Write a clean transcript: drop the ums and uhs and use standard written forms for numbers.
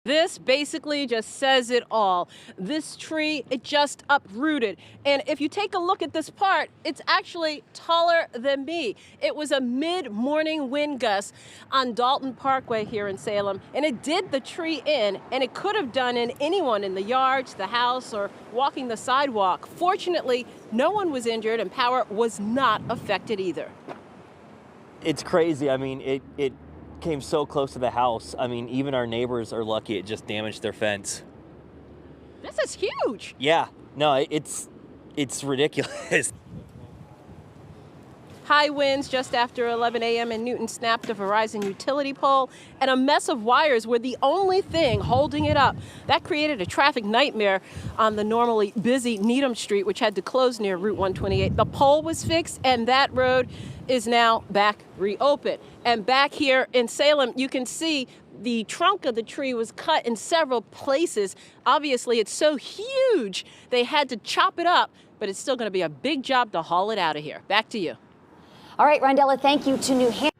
This basically just says it all. This tree, it just uprooted. And if you take a look at this part, it's actually taller than me. It was a mid-morning wind gust on Dalton Parkway here in Salem, and it did the tree in, and it could have done in anyone in the yards, the house, or walking the sidewalk. Fortunately, no one was injured and power was not affected either. It's crazy. I mean, it came so close to the house. I mean, even our neighbors are lucky it just damaged their fence. This is huge. Yeah, no, it's ridiculous. High winds just after 11 a.m. in Newton snapped a Verizon utility pole, and a mess of wires were the only thing holding it up. That created a traffic nightmare on the normally busy Needham Street, which had to close near Route 128. The pole was fixed, and that road is now back reopened. And back here in Salem, you can see the trunk of the tree was cut in several places. Obviously, it's so huge, they had to chop it up, but it's still going to be a big job to haul it out of here. Back to you. All right, Rondella, thank you. To New Hampshire.